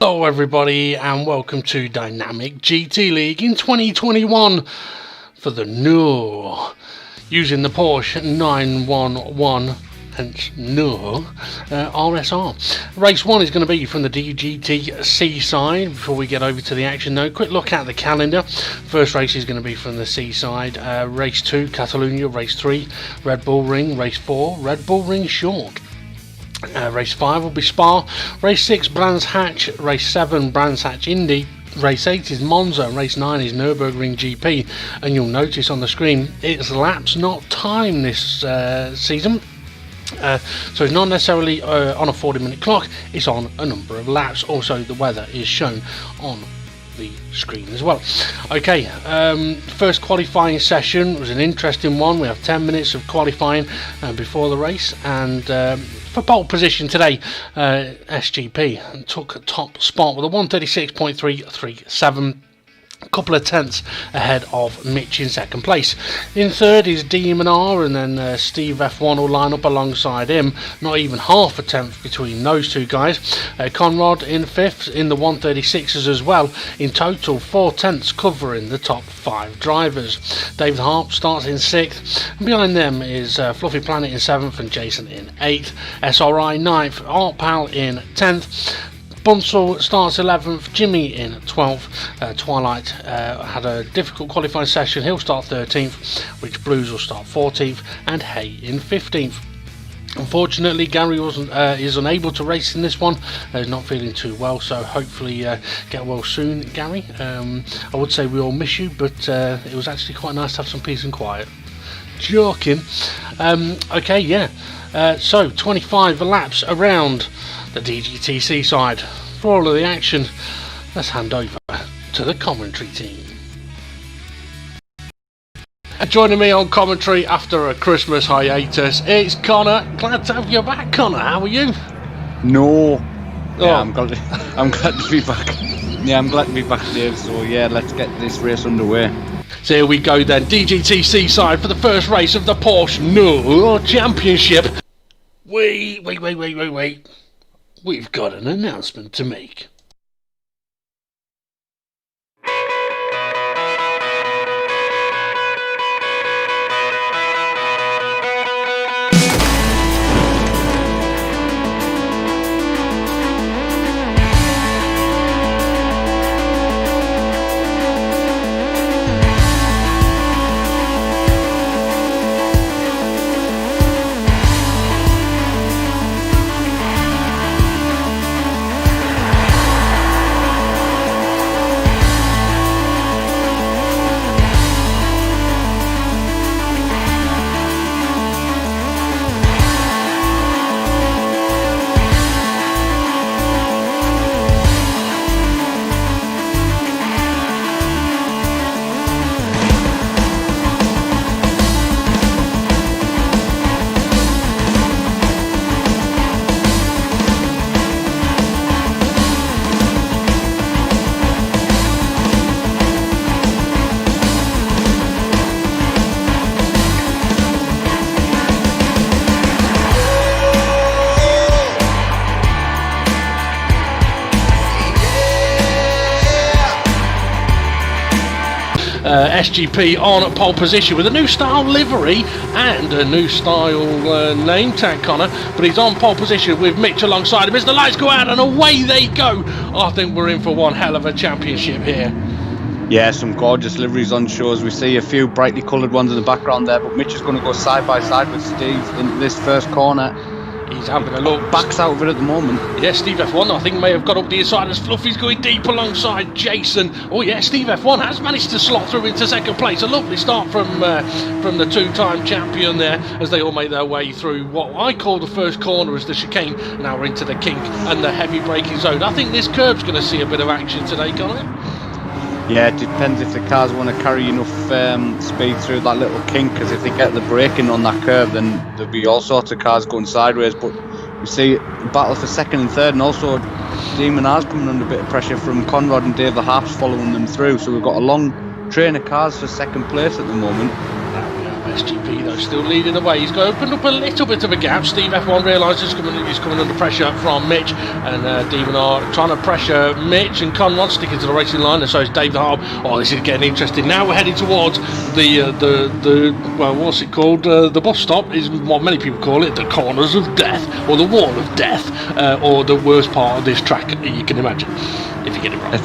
Hello everybody and welcome to Dynamic GT League in 2021 for the new, using the Porsche 911, hence new, RSR. Race 1 is going to be from the DGT Seaside. Before we get over to the action though, quick look at the calendar. First race is going to be from the Seaside. Race 2 Catalonia, Race 3 Red Bull Ring, Race 4 Red Bull Ring Short. Race 5 will be Spa, Race 6 Brands Hatch, Race 7 Brands Hatch Indy, Race 8 is Monza, and Race 9 is Nürburgring GP. And you'll notice on the screen it's laps not time this season. So it's not necessarily on a 40-minute clock, it's on a number of laps. Also the weather is shown on the screen as well. Okay, first qualifying session was an interesting one. We have 10 minutes of qualifying before the race, and for pole position today, SGP took top spot with a 136.337. A couple of tenths ahead of Mitch in second place. In third is D&R, and then Steve F1 will line up alongside him. Not even half a tenth between those two guys. Conrad in fifth in the 136s as well. In total, 4 tenths covering the top 5 drivers. David Harp starts in sixth. And behind them is Fluffy Planet in seventh and Jason in eighth. SRI ninth. Art Pal in 10th. Bunsell starts 11th, Jimmy in 12th. Twilight had a difficult qualifying session, he'll start 13th, Rich Blues will start 14th, and Hay in 15th. Unfortunately, Gary is unable to race in this one. He's not feeling too well, so hopefully get well soon, Gary. I would say we all miss you, but it was actually quite nice to have some peace and quiet. Joking. Okay, yeah. So 25 laps around the DGT Seaside. For all of the action, let's hand over to the commentary team. And joining me on commentary after a Christmas hiatus, it's Connor. Glad to have you back, Connor. How are you? No. Yeah, Oh. I'm glad to be back. Yeah, I'm glad to be back, Dave. So yeah, let's get this race underway. So here we go then, DGT Seaside for the first race of the Porsche No Championship. Wait. We've got an announcement to make. SGP on pole position with a new style livery and a new style name tag, Connor, but he's on pole position with Mitch alongside him as the lights go out and away they go. I think we're in for one hell of a championship here. Yeah, some gorgeous liveries on show, as we see a few brightly coloured ones in the background there, but Mitch is going to go side by side with Steve into this first corner. He's having a look. Backs out of it at the moment. Yeah, Steve F1 I think may have got up the inside as Fluffy's going deep alongside Jason. Oh yeah, Steve F1 has managed to slot through into second place. A lovely start from the two-time champion there as they all make their way through what I call the first corner as the chicane. Now we're into the kink and the heavy braking zone. I think this curb's going to see a bit of action today, Connor. Yeah, it depends if the cars want to carry enough speed through that little kink, because if they get the braking on that curve, then there'll be all sorts of cars going sideways. But we see a battle for second and third, and also D&R's coming under a bit of pressure from Conrad and Dave the Harps following them through. So we've got a long train of cars for second place at the moment. SGP though, still leading the way. He's opened up a little bit of a gap. Steve F1 realises he's coming under pressure from Mitch, and Demon are trying to pressure Mitch, and Conrad sticking to the racing line, and so is Dave the Harp. Oh, this is getting interesting. Now we're heading towards the well, what's it called? The bus stop is what many people call it, the corners of death, or the wall of death, or the worst part of this track you can imagine, if you get it right.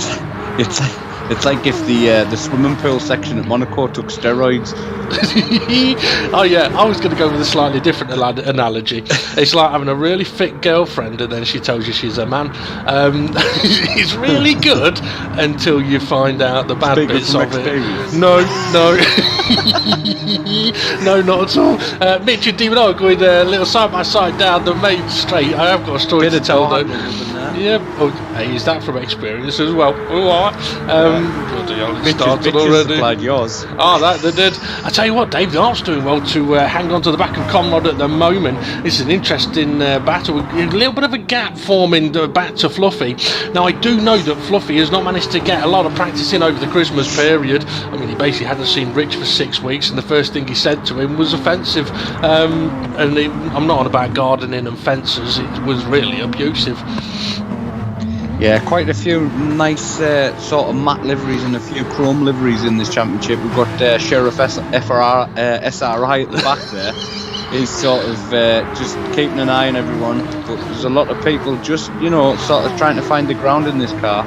It's like if the swimming pool section at Monaco took steroids. Oh yeah, I was going to go with a slightly different analogy. It's like having a really fit girlfriend and then she tells you she's a man. It's really good until you find out the bad bits of experience. it. No, no, not at all. Mitch and Demon are going a little side by side down the main straight. I have got a story to tell though. Yeah, oh, hey, is that from experience as well? All right. Mitch supplied yours. Oh, that they did. I tell you what, Dave the Harp's doing well to hang on to the back of Conrad at the moment. This is an interesting battle. A little bit of a gap forming back to Fluffy. Now, I do know that Fluffy has not managed to get a lot of practice in over the Christmas period. I mean, he basically hadn't seen Rich for 6 weeks, and the first thing he said to him was offensive. I'm not on about gardening and fences. It was really abusive. Yeah, quite a few nice sort of matte liveries and a few chrome liveries in this championship. We've got Sheriff SRI at the back there. He's sort of just keeping an eye on everyone, but there's a lot of people just, sort of trying to find the ground in this car.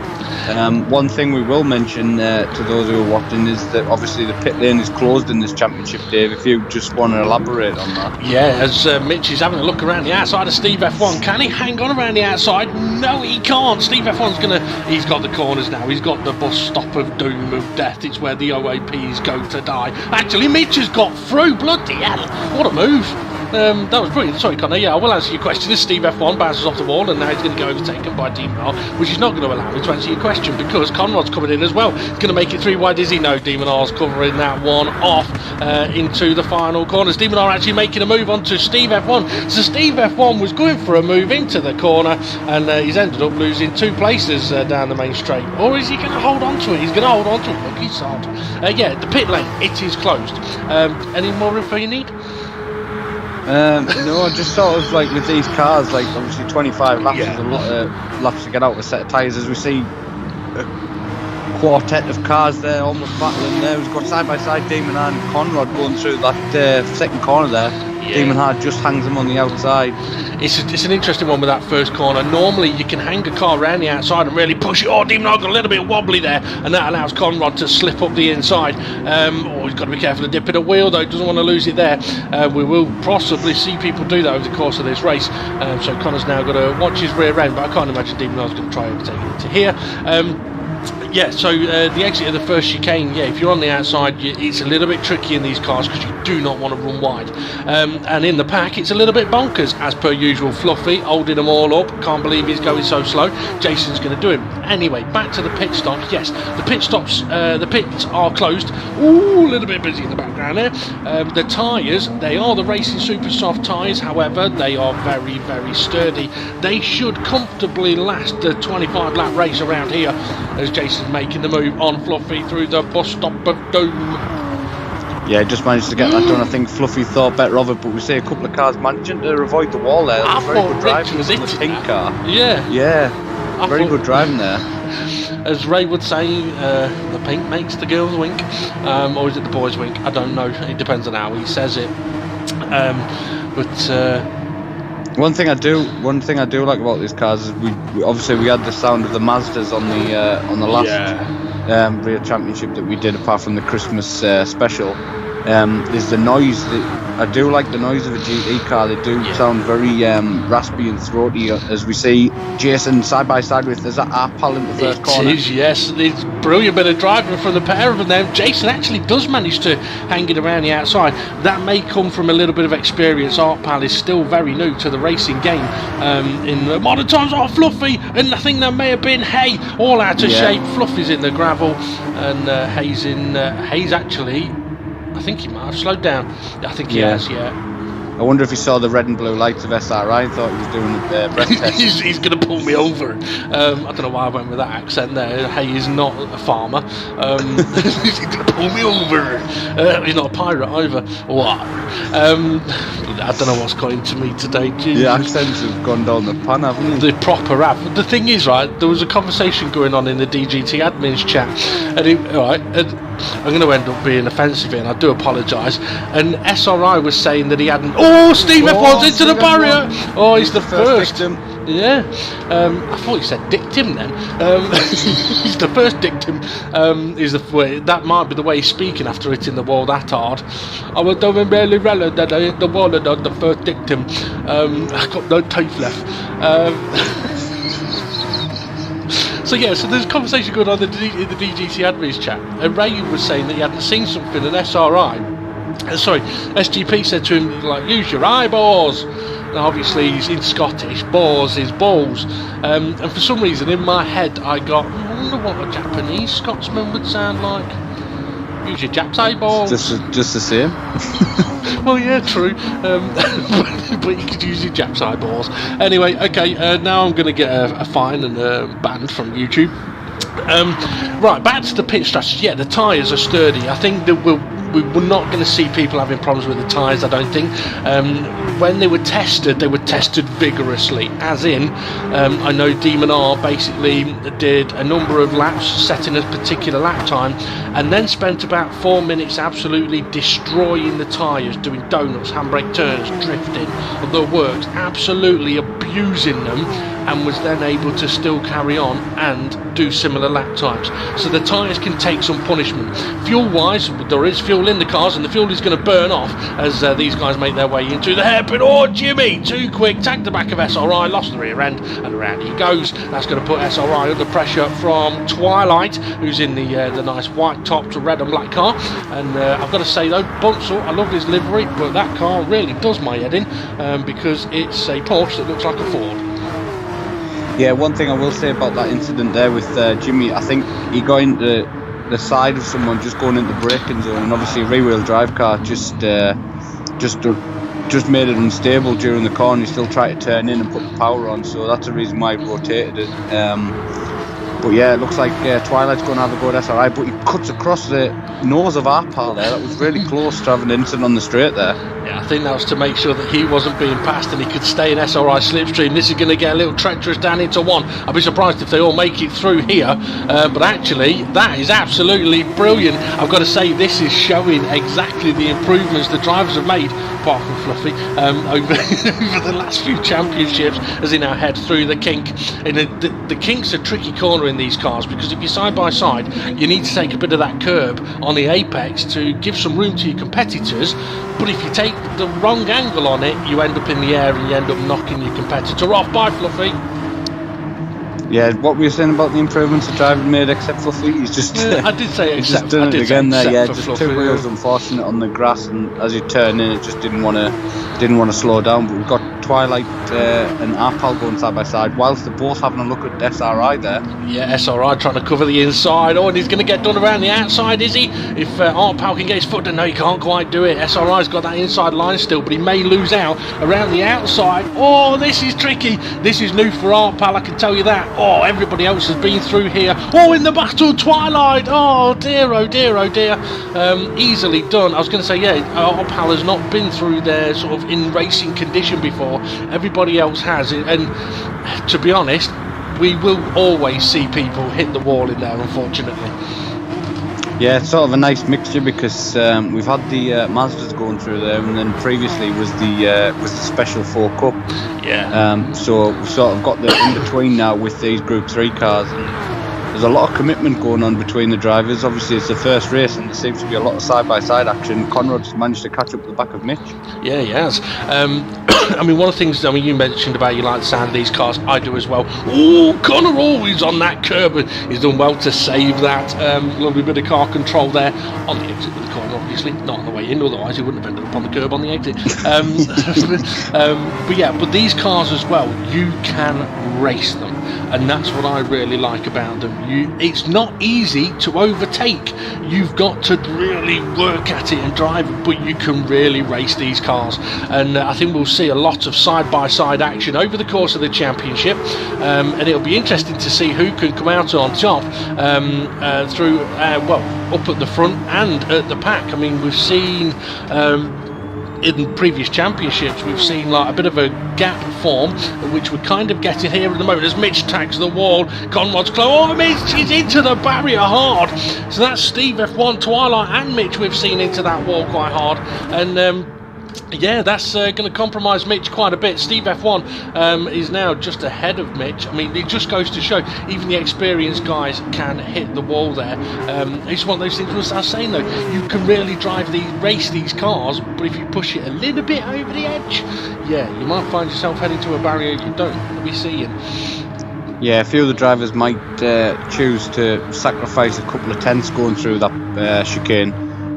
One thing we will mention to those who are watching is that obviously the pit lane is closed in this championship, Dave, if you just want to elaborate on that. Yeah, as Mitch is having a look around the outside of Steve F1. Can he hang on around the outside? No, he can't. Steve F1's he's got the corners now. He's got the bus stop of doom, of death. It's where the OAPs go to die. Actually, Mitch has got through. Bloody hell. What a move. That was brilliant. Sorry, Connor. Yeah, I will answer your question. This Steve F1 bounces off the wall, and now he's going to get overtaken by Demon, which is not going to allow me to answer your question because Conrad's coming in as well. He's going to make it 3 wide. Is he? No, Demon R's covering that one off into the final corners. Demon R actually making a move onto Steve F1. So Steve F1 was going for a move into the corner, and he's ended up losing 2 places down the main straight. Or is he going to hold on to it? He's going to hold on to it. Look, he's hard. Yeah, the pit lane, it is closed. Any more info you need? No, just sort of like with these cars, like obviously 25 laps is a lot of laps to get out with a set of tyres. As we see a quartet of cars there almost battling there. We've got side by side Demon and Conrad going through that second corner there. Yeah. Demon Hard just hangs them on the outside. It's an interesting one with that first corner. Normally you can hang a car around the outside and really push it. Oh, Demon Hard got a little bit wobbly there, and that allows Conrad to slip up the inside. He's got to be careful of dipping a wheel though, doesn't want to lose it there. We will possibly see people do that over the course of this race. So Connor's now got to watch his rear end, but I can't imagine Demon Hard's going to try overtaking it to here. Yeah, so the exit of the first chicane, yeah, if you're on the outside, it's a little bit tricky in these cars because you do not want to run wide. And in the pack, it's a little bit bonkers, as per usual. Fluffy holding them all up. Can't believe he's going so slow. Jason's going to do him. Anyway, back to the pit stop. Yes, the pits are closed. Ooh, a little bit busy in the background there. The tyres, they are the Racing Super Soft tyres. However, they are very, very sturdy. They should comfortably last the 25 lap race around here, as Jason's making the move on Fluffy through the bus stop of doom. Yeah, just managed to get that done. I think Fluffy thought better of it, but we see a couple of cars managing to avoid the wall there. I very thought good driving was from the pink car. Yeah, very good driving there. As Ray would say, the pink makes the girls wink, or is it the boys wink? I don't know. It depends on how he says it. One thing I do like about these cars is we obviously had the sound of the Mazdas on the last rear championship that we did, apart from the Christmas special. Is the noise I do like the noise of a GT car. They do sound very raspy and throaty, as we see Jason side by side with there's our pal in the first corner. It is, yes. It's a brilliant bit of driving from the pair of them there. Jason actually does manage to hang it around the outside. That may come from a little bit of experience. Art Pal is still very new to the racing game. In the modern times, Fluffy, and I think there may have been Hay all out of shape. Fluffy's in the gravel, and Hay's actually, I think he might have slowed down. I think he has, I wonder if he saw the red and blue lights of SRI and thought he was doing a breath test. he's going to pull me over. I don't know why I went with that accent there. Hey, he's not a farmer. He's going to pull me over. He's not a pirate either. What? I don't know what's got into me today. Jesus. The accents have gone down the pan, haven't they? The proper rap. The thing is, right, there was a conversation going on in the DGT admins chat, and I'm going to end up being offensive here, and I do apologise. And SRI was saying that he hadn't. Oh, Steve F1's into the barrier! Oh, he's the first. Victim. Yeah. I thought he said dictum then. He's the first dictum. That might be the way he's speaking after hitting the wall that hard. I was doing really well that I hit the wall and the first dictum. I got no teeth left. So there's a conversation going on in the DGT admins chat, and Ray was saying that he hadn't seen something, and SGP said to him, like, use your eyeballs. Now obviously he's in Scottish, balls is balls, and for some reason in my head I wonder what a Japanese Scotsman would sound like. Use your Japs eyeballs. Just the same. Well, yeah, true. But you could use your Japs eyeballs. Anyway, okay. Now I'm going to get a fine and banned from YouTube. Right, back to the pit strategy. Yeah, the tyres are sturdy. I think that we're not going to see people having problems with the tyres, I don't think. When they were tested vigorously, as in, I know Demon R basically did a number of laps, setting a particular lap time, and then spent about 4 minutes absolutely destroying the tyres, doing donuts, handbrake turns, drifting, the works, absolutely abusing them, and was then able to still carry on and do similar lap times. So the tyres can take some punishment. Fuel-wise, there is fuel in the cars, and the fuel is going to burn off as these guys make their way into the hairpin. Oh, Jimmy, too quick, tagged the back of SRI, lost the rear end, and around he goes. That's going to put SRI under pressure from Twilight, who's in the nice white topped red and black car. And I've got to say though, Bunsell, I love his livery, but that car really does my head in, because it's a Porsche that looks like a Ford. Yeah, one thing I will say about that incident there with Jimmy, I think he got into the side of someone just going into the braking zone, and obviously a rear-wheel drive car just made it unstable during the corner. He still tried to turn in and put the power on, so that's the reason why he rotated it. But yeah, it looks like Twilight's going to have a go at SRI, but he cuts across the nose of our pal there. That was really close to having an incident on the straight there. Yeah, I think that was to make sure that he wasn't being passed and he could stay in SRI slipstream. This is going to get a little treacherous down into one. I'd be surprised if they all make it through here, but actually that is absolutely brilliant. I've got to say, this is showing exactly the improvements the drivers have made, apart from Fluffy, over the last few championships, as they now head through the kink. And the kink's a tricky corner in these cars, because if you're side by side, you need to take a bit of that curb on the apex to give some room to your competitors. But if you take the wrong angle on it, you end up in the air and you end up knocking your competitor off. Bye, Fluffy. Yeah, what were you saying about the improvements the driver made except Fluffy? He's just I did say except. Just done it again there. Yeah, just Fluffy, two wheels unfortunate on the grass, and as you turn in, it just didn't want to slow down. But we've got Twilight and Arpal going side by side, whilst they're both having a look at SRI there. Yeah, SRI trying to cover the inside. Oh, and he's going to get done around the outside, is he? If Arpal can get his foot down, no, he can't quite do it. SRI's got that inside line still, but he may lose out around the outside. Oh, this is tricky. This is new for Arpal, I can tell you that. Oh, everybody else has been through here. Oh, in the battle, Twilight. Oh dear, oh dear, oh dear. Easily done. I was going to say, yeah, Arpal has not been through there sort of in racing condition before. Everybody else has, and to be honest, we will always see people hit the wall in there, unfortunately. Yeah, it's sort of a nice mixture, because we've had the Mazdas going through there, and then previously was the Special 4 Cup. Yeah. So we've sort of got the in between now with these Group 3 cars, and there's a lot of commitment going on between the drivers. Obviously, it's the first race, and there seems to be a lot of side-by-side action. Conrad's managed to catch up to the back of Mitch. Yeah, he has. I mean, one of the things, I mean, you mentioned about you like the sound of these cars. I do as well. Oh, Connor always on that curb. He's done well to save that. Lovely bit of car control there on the exit of the corner, obviously. Not on the way in, otherwise he wouldn't have ended up on the curb on the exit. But yeah, but these cars as well, you can race them. and that's what I really like about them. It's not easy to overtake. You've got to really work at it and drive it, but you can really race these cars, and I think we'll see a lot of side-by-side action over the course of the championship, and it'll be interesting to see who can come out on top through up at the front and at the pack. I mean, we've seen in previous championships, we've seen like a bit of a gap form, which we're kind of getting here at the moment as Mitch tags the wall. Conrad's close. Oh, Mitch is into the barrier hard. So that's Steve F1, Twilight and Mitch we've seen into that wall quite hard, and yeah, that's going to compromise Mitch quite a bit. Steve F1 is now just ahead of Mitch. I mean, it just goes to show even the experienced guys can hit the wall there. It's one of those things, as I was saying though, you can really race these cars, but if you push it a little bit over the edge, yeah, you might find yourself heading to a barrier you don't want to be seeing. Yeah, a few of the drivers might choose to sacrifice a couple of tenths going through that chicane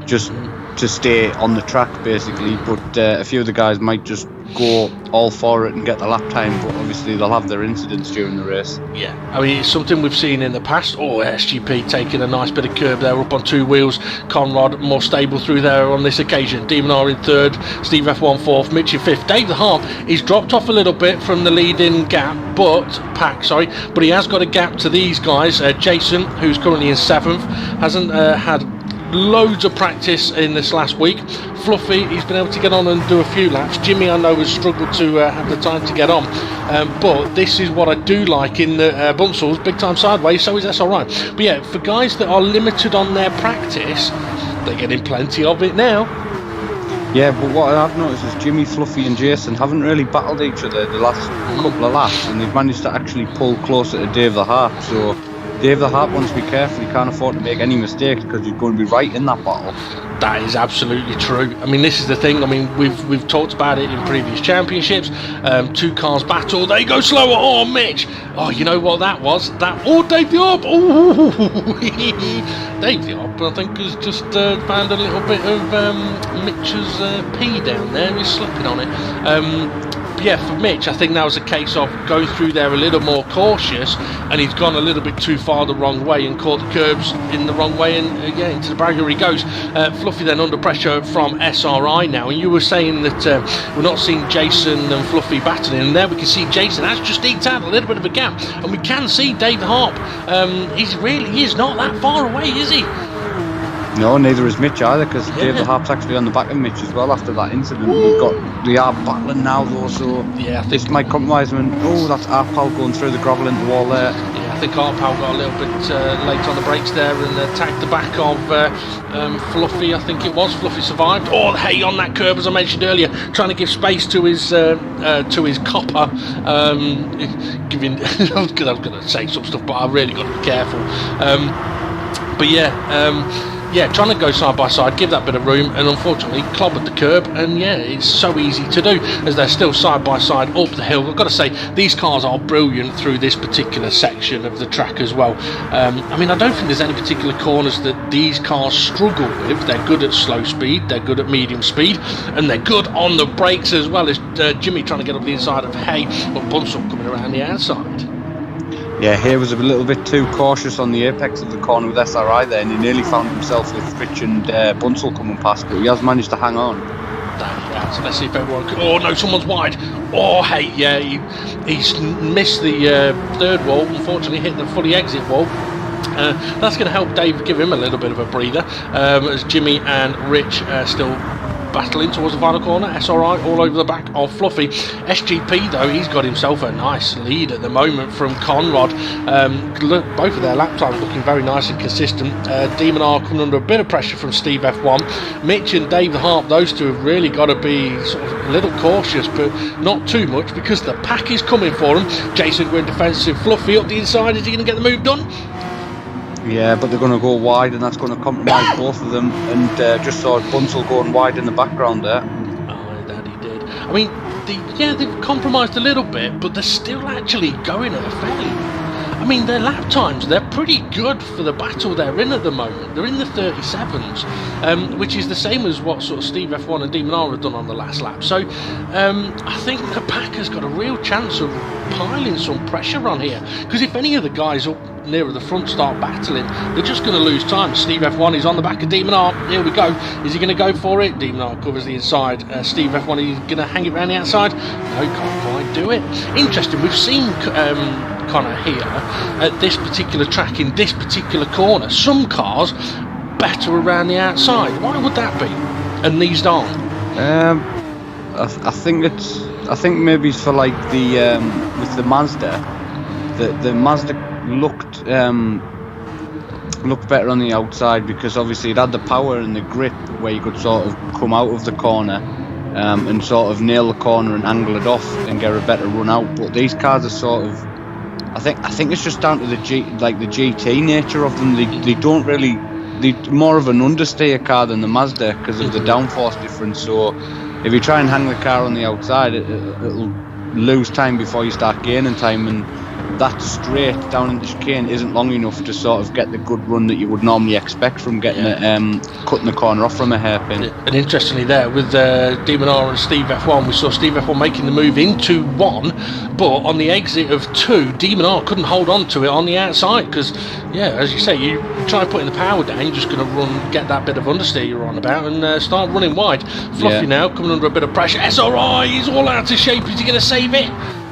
just to stay on the track basically, but a few of the guys might just go all for it and get the lap time, but obviously they'll have their incidents during the race. Yeah, I mean, it's something we've seen in the past. SGP taking a nice bit of curb there up on two wheels. Conrad more stable through there on this occasion. Demon R in third, Steve F1 fourth, Mitch in fifth. Dave the Harp, he's dropped off a little bit from the leading pack, but he has got a gap to these guys. Jason, who's currently in seventh, hasn't had loads of practice in this last week. Fluffy, he's been able to get on and do a few laps. Jimmy, I know, has struggled to have the time to get on, but this is what I do like in the Bunsel's big time sideways, so that's alright. But yeah, for guys that are limited on their practice, they're getting plenty of it now. Yeah, but what I've noticed is Jimmy, Fluffy and Jason haven't really battled each other the last couple of laps, and they've managed to actually pull closer to Dave the Harp, so Dave the Harp wants to be careful. He can't afford to make any mistakes because he's going to be right in that battle. That is absolutely true. I mean, this is the thing. I mean, we've talked about it in previous championships. Two cars battle. They go slower. Oh, Mitch. Oh, you know what that was? Dave the Harp. Oh, Dave the Harp, I think, has just found a little bit of Mitch's pee down there. He's slipping on it. Yeah, for Mitch, I think that was a case of going through there a little more cautious, and he's gone a little bit too far the wrong way and caught the curbs in the wrong way, and yeah, into the barrier he goes. Fluffy then under pressure from SRI now, and you were saying that we're not seeing Jason and Fluffy battling, and there we can see Jason has just eked out a little bit of a gap, and we can see Dave Harp. He is not that far away, is he? No, neither is Mitch either, because Dave the Harp's actually on the back of Mitch as well after that incident. They are battling now though, so yeah, this might compromise him. Oh, that's Arpal going through the gravel into the wall there. Yeah, I think Arpal got a little bit late on the brakes there and tagged the back of Fluffy, I think it was. Fluffy survived. Oh, hey, on that curb, as I mentioned earlier, trying to give space to his copper. Giving, I was going to say some stuff, but I've really got to be careful. But yeah, trying to go side by side, give that bit of room, and unfortunately clobbered the curb, and yeah, it's so easy to do as they're still side by side up the hill. I've got to say, these cars are brilliant through this particular section of the track as well. I mean, I don't think there's any particular corners that these cars struggle with. They're good at slow speed, they're good at medium speed, and they're good on the brakes as well, as Jimmy trying to get up the inside of Hay, but Bunsell coming around the outside. Yeah, Hay was a little bit too cautious on the apex of the corner with SRI there, and he nearly found himself with Rich and Bunsell coming past, but he has managed to hang on. So let's see if everyone can... Oh no, someone's wide. Oh hey, yeah, he's missed the third wall, unfortunately hit the fully exit wall. That's going to help Dave, give him a little bit of a breather, as Jimmy and Rich still battling towards the final corner. SRI all over the back of Fluffy. SGP though, he's got himself a nice lead at the moment from Conrad. Look, both of their lap times looking very nice and consistent. Demon R coming under a bit of pressure from Steve F1. Mitch and Dave the Harp, those two have really got to be sort of a little cautious, but not too much, because the pack is coming for them. Jason going defensive. Fluffy up the inside, is he going to get the move done? Yeah, but they're going to go wide, and that's going to compromise both of them. And just saw Bunsell going wide in the background there. Oh, that he did. I mean, they've compromised a little bit, but they're still actually going at a fairly... I mean, their lap times, they're pretty good for the battle they're in at the moment. They're in the 37s, which is the same as what sort of Steve F1 and Demon R have done on the last lap. So I think the pack has got a real chance of piling some pressure on here, because if any of the guys up nearer the front start battling, they're just going to lose time. Steve F1 is on the back of Demon R. Here we go. Is he going to go for it? Demon R covers the inside. Steve F1 is going to hang it around the outside. No, can't quite do it. Interesting. We've seen Connor here at this particular track in this particular corner. Some cars better around the outside. Why would that be? And these aren't. I think maybe it's for like the with the Mazda. The Mazda looked better on the outside, because obviously it had the power and the grip where you could sort of come out of the corner and sort of nail the corner and angle it off and get a better run out. But these cars are sort of, I think it's just down to the GT nature of them. They don't really, they're more of an understeer car than the Mazda because of the downforce difference. So if you try and hang the car on the outside, it'll lose time before you start gaining time, and that straight down into chicane isn't long enough to sort of get the good run that you would normally expect from getting cutting the corner off from a hairpin. And interestingly there, with Demon R and Steve F1, we saw Steve F1 making the move into 1, but on the exit of 2, Demon R couldn't hold on to it on the outside, because, yeah, as you say, you try putting the power down, you're just going to get that bit of understeer you're on about and start running wide. Fluffy now, coming under a bit of pressure. SRI, he's all out of shape. Is he going to save it?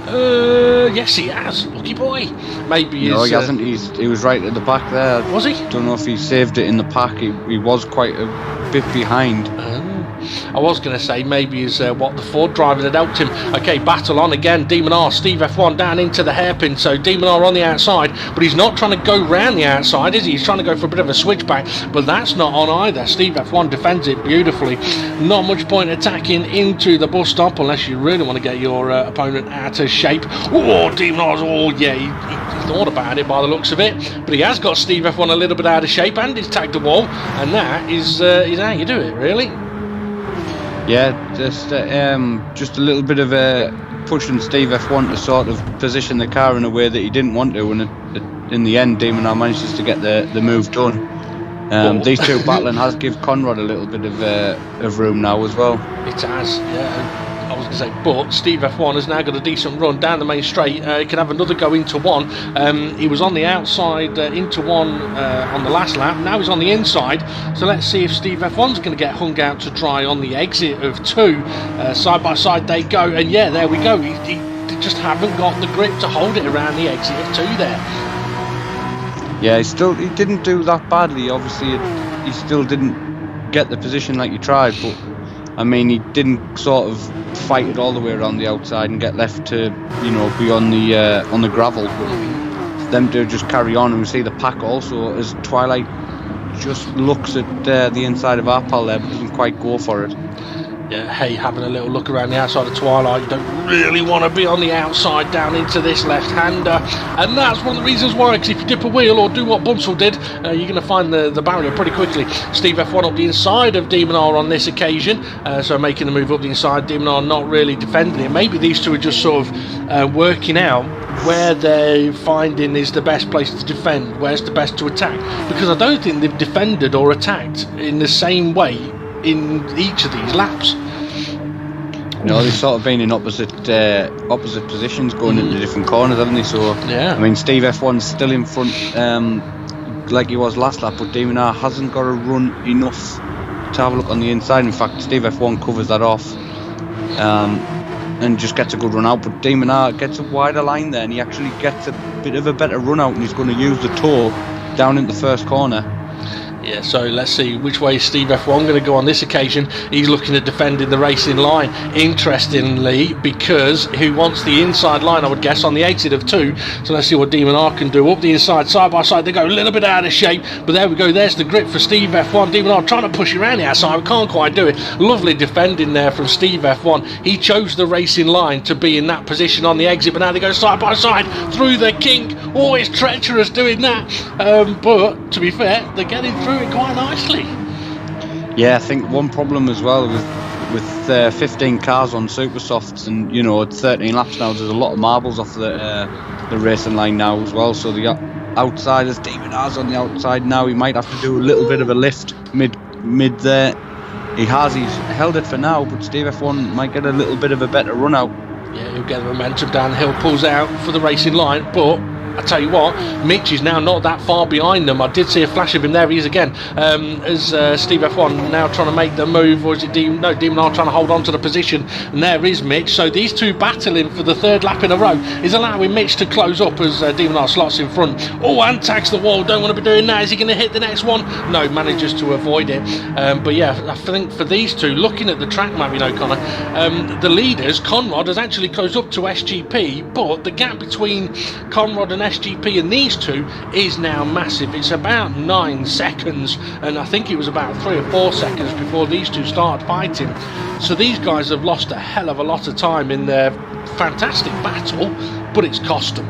Yes, he has. Lucky boy. Maybe no, he hasn't. He was right at the back there. Was he? Don't know if he saved it in the pack. He was quite a bit behind. I was going to say maybe is what the Ford driver had helped him. Okay, battle on again. Demon R, Steve F1 down into the hairpin. So Demon R on the outside, but he's not trying to go round the outside, is he? He's trying to go for a bit of a switchback, but that's not on either. Steve F1 defends it beautifully. Not much point attacking into the bus stop unless you really want to get your opponent out of shape. Oh, Demon R's, he thought about it by the looks of it, but he has got Steve F1 a little bit out of shape and he's tagged the wall, and that is how you do it, really. Yeah, just a little bit of pushing Steve F1 to sort of position the car in a way that he didn't want to, and in the end, Demon R manages to get the move done. These two battling has give Conrad a little bit of room now as well. It has, yeah. I was going to say, but Steve F1 has now got a decent run down the main straight. He can have another go into 1. He was on the outside into 1 on the last lap. Now he's on the inside. So let's see if Steve F1's going to get hung out to dry on the exit of 2. Side by side they go. And yeah, there we go. He just haven't got the grip to hold it around the exit of 2 there. Yeah, he didn't do that badly. Obviously, he still didn't get the position like he tried, but I mean, he didn't sort of fight it all the way around the outside and get left to, be on the gravel. But them to just carry on, and we see the pack also as Twilight just looks at the inside of our pal there, but doesn't quite go for it. Yeah, hey, having a little look around the outside of Twilight, you don't really want to be on the outside down into this left-hander, and that's one of the reasons why, because if you dip a wheel or do what Bunsell did, you're going to find the barrier pretty quickly. Steve F1 up the inside of Demon R on this occasion, so making the move up the inside. Demon R not really defending it. Maybe these two are just sort of working out where they're finding is the best place to defend, where's the best to attack, because I don't think they've defended or attacked in the same way in each of these laps. They've sort of been in opposite positions going into different corners, haven't they? So yeah, I mean, Steve F1's still in front like he was last lap, but Demon R hasn't got to run enough to have a look on the inside. In fact, Steve F1 covers that off and just gets a good run out, but Demon R gets a wider line there and he actually gets a bit of a better run out, and he's going to use the toe down in the first corner. Yeah, so let's see which way is Steve F1 going to go on this occasion. He's looking at defending the racing line, interestingly, because he wants the inside line, I would guess, on the exit of 2. So let's see what Demon R can do. Up the inside, side by side, they go a little bit out of shape, but there we go, there's the grip for Steve F1. Demon R trying to push around the outside, can't quite do it. Lovely defending there from Steve F1. He chose the racing line to be in that position on the exit, but now they go side by side through the kink. Always treacherous doing that, but to be fair, they're getting through it quite nicely. Yeah, I think one problem as well with with 15 cars on super softs, and you know, at 13 laps now, there's a lot of marbles off the racing line now as well. So the outsiders, David R's on the outside now. He might have to do a little bit of a lift mid there. He's held it for now, but Steve F1 might get a little bit of a better run out. Yeah, he'll get the momentum down the hill, pulls out for the racing line, but I tell you what, Mitch is now not that far behind them. I did see a flash of him there. He is again. As Steve F1 now trying to make the move, or is it Demon R trying to hold on to the position? And there is Mitch. So these two battling for the third lap in a row is allowing Mitch to close up as Demon R slots in front. Oh, and tags the wall. Don't want to be doing that. Is he going to hit the next one? No, manages to avoid it. But yeah, I think for these two, looking at the track map, you know, Connor, the leaders, Conrad, has actually closed up to SGP, but the gap between Conrad and SGP and these two is now massive. It's about 9 seconds, and I think it was about 3 or 4 seconds before these two started fighting. So these guys have lost a hell of a lot of time in their fantastic battle, but it's cost them.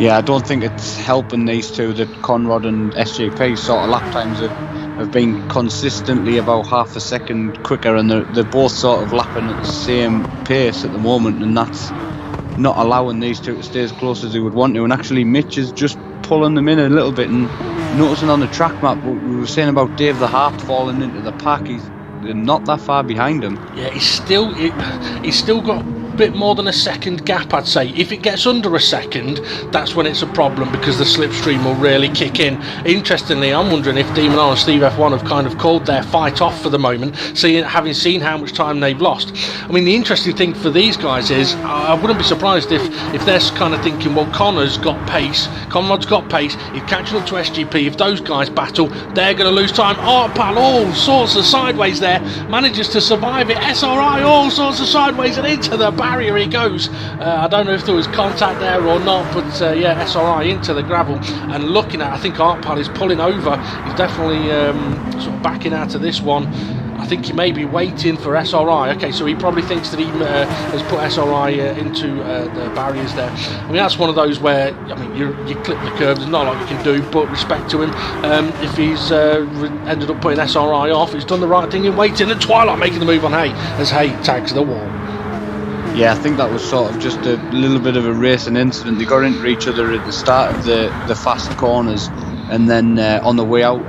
Yeah, I don't think it's helping these two that Conrad and SGP sort of lap times have been consistently about half a second quicker, and they're both sort of lapping at the same pace at the moment, and that's not allowing these two to stay as close as they would want to. And actually Mitch is just pulling them in a little bit, and noticing on the track map what we were saying about Dave the Harp falling into the pack, they're not that far behind him. Yeah, he's still got a bit more than a second gap, I'd say. If it gets under a second, that's when it's a problem, because the slipstream will really kick in. Interestingly, I'm wondering if Demon R and Steve F1 have kind of called their fight off for the moment, having seen how much time they've lost. I mean, the interesting thing for these guys is, I wouldn't be surprised if they're kind of thinking, well, Conrad's got pace, he's catching up to SGP. If those guys battle, they're going to lose time. Pal, all sorts of sideways there, manages to survive it. SRI, all sorts of sideways, and into the barrier he goes. I don't know if there was contact there or not, but yeah, SRI into the gravel, and looking at, I think Artpal is pulling over. He's definitely sort of backing out of this one. I think he may be waiting for SRI. Okay, so he probably thinks that he has put SRI into the barriers there. I mean, that's one of those where, I mean, you clip the curve, there's not a lot you can do, but respect to him. If he's ended up putting SRI off, he's done the right thing in waiting, and Twilight making the move on Hay as Hay tags the wall. Yeah, I think that was sort of just a little bit of a racing incident. They got into each other at the start of the fast corners, and then on the way out,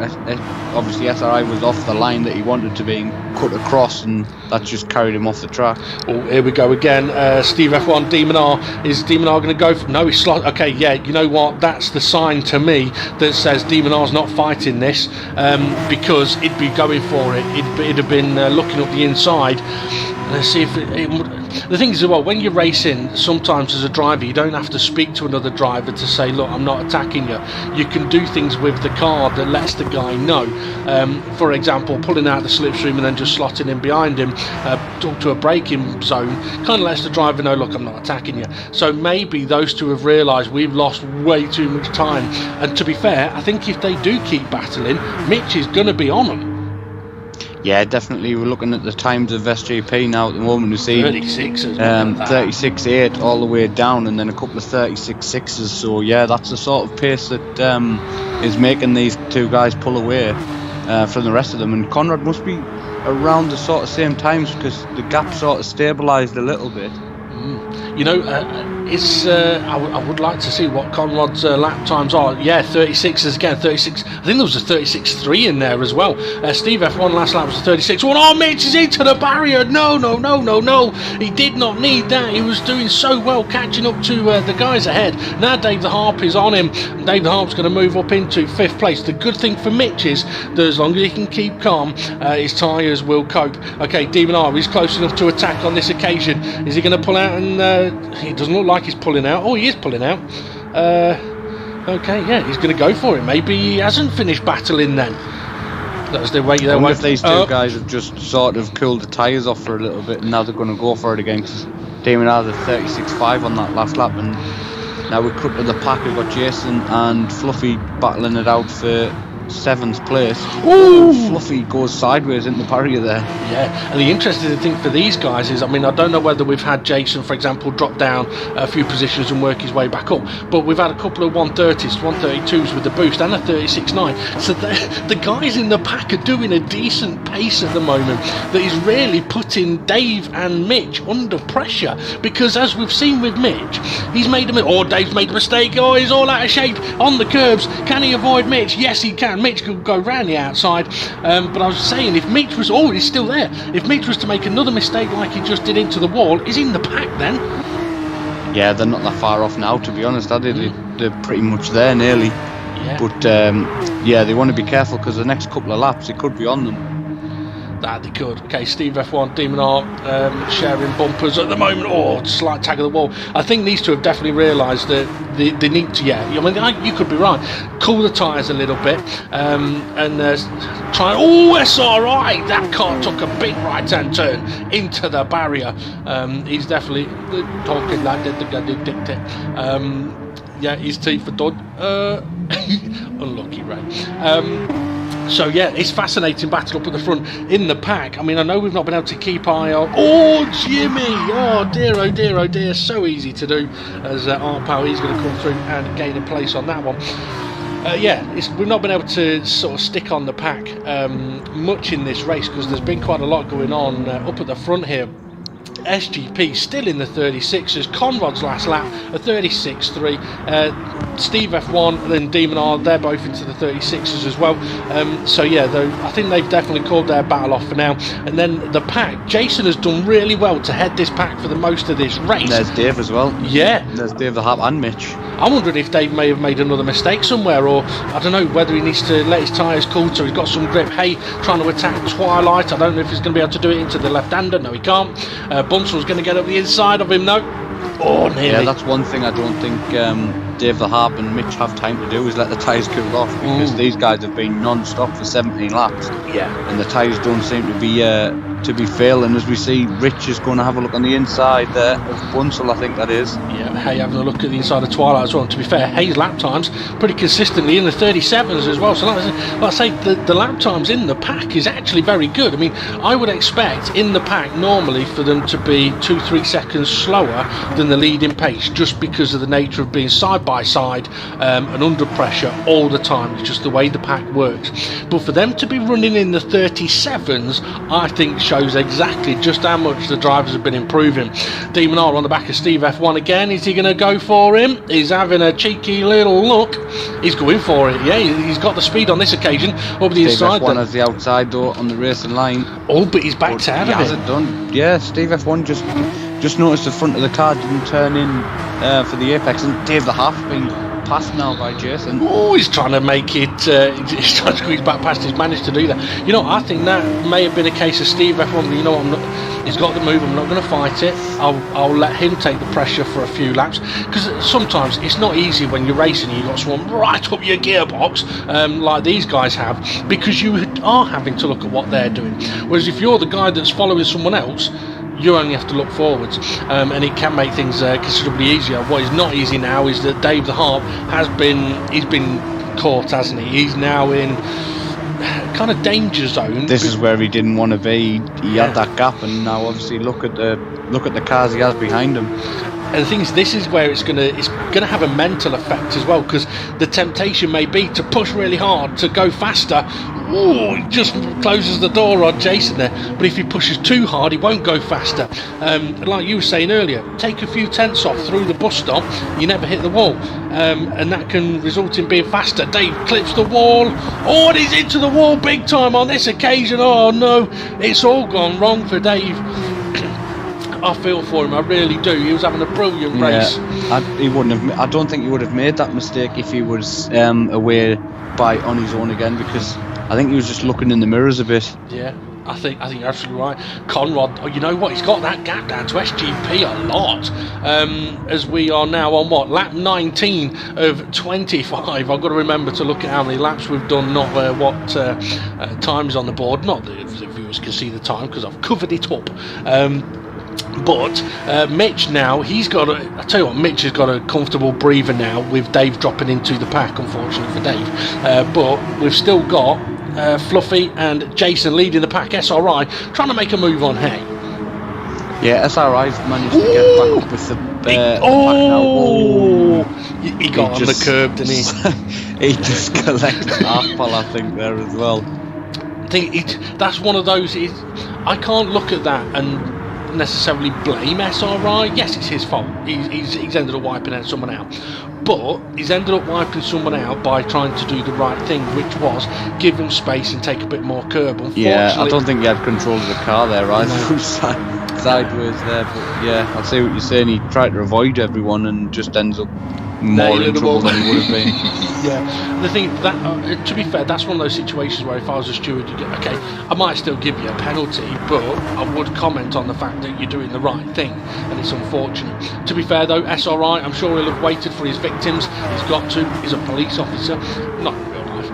obviously SRI was off the line that he wanted to be and cut across, and that just carried him off the track. Oh, here we go again. Steve F1, Demon R. Is Demon R going to go for... No, he's slot. Okay, yeah, you know what? That's the sign to me that says Demon R's not fighting this, because it'd be going for it. It'd have been looking up the inside. Let's see if it would... The thing is, well, when you're racing, sometimes as a driver, you don't have to speak to another driver to say, look, I'm not attacking you. You can do things with the car that lets the guy know. For example, pulling out the slipstream and then just slotting in behind him, talk to a braking zone, kind of lets the driver know, look, I'm not attacking you. So maybe those two have realised we've lost way too much time. And to be fair, I think if they do keep battling, Mitch is going to be on them. Yeah, definitely. We're looking at the times of SGP now at the moment. We see 36.8 all the way down, and then a couple of 36.6s. So yeah, that's the sort of pace that is making these two guys pull away from the rest of them. And Conrad must be around the sort of same times, because the gap sort of stabilised a little bit. You know, I would like to see what Conrad's lap times are. Yeah, 36s again, 36. I think there was a 36.3 in there as well. Steve F1 last lap was a 36.1. Oh, Mitch is into the barrier. No. He did not need that. He was doing so well catching up to the guys ahead. Now Dave the Harp is on him. Dave the Harp's going to move up into 5th place. The good thing for Mitch is that as long as he can keep calm, his tyres will cope. Okay, Demon R is close enough to attack on this occasion. Is he going to pull out? And it doesn't look like he's pulling out. Oh, he is pulling out. Okay, yeah, he's going to go for it. Maybe he hasn't finished battling then. That's the way. I wonder if these two guys have just sort of cooled the tyres off for a little bit, and now they're going to go for it again. Because Damon had a 36.5 on that last lap, and now we cut to the pack. We've got Jason and Fluffy battling it out for 7th place. Ooh! Fluffy goes sideways into the barrier there. Yeah, and the interesting thing for these guys is, I mean, I don't know whether we've had Jason, for example, drop down a few positions and work his way back up, but we've had a couple of 130s, 132s with the boost and a 36.9. So the guys in the pack are doing a decent pace at the moment that is really putting Dave and Mitch under pressure, because as we've seen with Mitch, he's made Dave's made a mistake, he's all out of shape on the curbs. Can he avoid Mitch? Yes, he can. Mitch could go round the outside, but I was saying, if Mitch was, he's still there. If Mitch was to make another mistake like he just did into the wall, he's in the pack then. Yeah, they're not that far off now, to be honest, are they? They're pretty much there, nearly. Yeah. But, they want to be careful, because the next couple of laps, it could be on them. That they could. Okay, Steve F1, Demon Art sharing bumpers at the moment. Slight tag of the wall. I think these two have definitely realised that they need to, I mean, you could be right. Cool the tyres a little bit and try. That's all right. That car took a big right-hand turn into the barrier. He's definitely talking like that. His teeth are done. Unlucky, Ray. So it's fascinating battle up at the front in the pack. I mean, I know we've not been able to keep eye on. Jimmy! Oh dear, so easy to do as Art Power. He's going to come through and gain a place on that one. We've not been able to sort of stick on the pack much in this race, because there's been quite a lot going on up at the front here. SGP still in the 36s. Conrod's last lap, a 36.3. Steve F1 and Demon R, they're both into the 36s as well. I think they've definitely called their battle off for now. And then the pack, Jason has done really well to head this pack for the most of this race. There's Dave as well. Yeah. There's Dave the Harp and Mitch. I'm wondering if Dave may have made another mistake somewhere, or I don't know whether he needs to let his tyres cool so he's got some grip. Trying to attack Twilight. I don't know if he's going to be able to do it into the left-hander. No, he can't. Bunsel's going to get up the inside of him, though. Nearly. Yeah, that's one thing I don't think Dave the Harp and Mitch have time to do, is let the tyres cool off, because these guys have been non-stop for 17 laps. Yeah. And the tyres don't seem to be failing, as we see Rich is going to have a look on the inside there of Bunsel, I think that is. Yeah, having a look at the inside of Twilight as well. And to be fair, Hay's lap times pretty consistently in the 37s as well. So like I say, the lap times in the pack is actually very good. I mean, I would expect in the pack normally for them to be 2-3 seconds slower than the leading pace, just because of the nature of being side by side and under pressure all the time. It's just the way the pack works. But for them to be running in the 37s, I think shows exactly just how much the drivers have been improving. Demon R on the back of Steve F1 again. Is he going to go for him? He's having a cheeky little look. He's going for it. Yeah, he's got the speed on this occasion. Over the inside. Steve F1 has the outside though on the racing line. But he's backed out of it. He hasn't done. Yeah, Steve F1 just noticed the front of the car didn't turn in for the apex, and Dave the Half being passed now by Jason. He's trying to make it, he's trying to squeeze back past. He's managed to do that. I think that may have been a case of Steve F1. He's got the move, I'm not going to fight it. I'll let him take the pressure for a few laps, because sometimes it's not easy when you're racing and you've got someone right up your gearbox like these guys have, because you are having to look at what they're doing. Whereas if you're the guy that's following someone else, you only have to look forwards, and it can make things considerably easier. What is not easy now is that Dave the Harp he's been caught, hasn't he? He's now in kind of danger zone. This is where he didn't want to be. He had that gap, and now obviously look at the cars he has behind him. And the thing is, this is where it's gonna have a mental effect as well, because the temptation may be to push really hard, to go faster. He just closes the door on Jason there. But if he pushes too hard, he won't go faster. Like you were saying earlier, take a few tenths off through the bus stop, you never hit the wall, and that can result in being faster. Dave clips the wall. And he's into the wall big time on this occasion. Oh no, it's all gone wrong for Dave. I feel for him, I really do. He was having a brilliant race. I don't think he would have made that mistake if he was away on his own again, because I think he was just looking in the mirrors a bit. Yeah, I think you're absolutely right. Conrad, you know what? He's got that gap down to SGP a lot. As we are now on lap 19 of 25. I've got to remember to look at how many laps we've done, not what time's on the board. Not that the viewers can see the time, because I've covered it up. But Mitch now, I tell you what, Mitch has got a comfortable breather now with Dave dropping into the pack, unfortunately for Dave. But we've still got Fluffy and Jason leading the pack. SRI trying to make a move on Hay. Yeah, SRI's managed to get back up with the pack now. He got on the curb, didn't he? He just collected half pole, I think, there as well. That's one of those. I can't look at that and necessarily blame SRI. Yes, it's his fault. He's ended up wiping out someone out, but he's ended up wiping someone out by trying to do the right thing, which was give him space and take a bit more curb. Yeah, I don't think he had control of the car there either. No. Sideways there, but yeah, I see what you're saying. He tried to avoid everyone and just ends up more in trouble than he would have been. Yeah, the thing that to be fair, that's one of those situations where if I was a steward, okay, I might still give you a penalty, but I would comment on the fact that you're doing the right thing, and it's unfortunate. To be fair though, SRI, I'm sure he'll have waited for his victims. He's got to. He's a police officer, not in real life.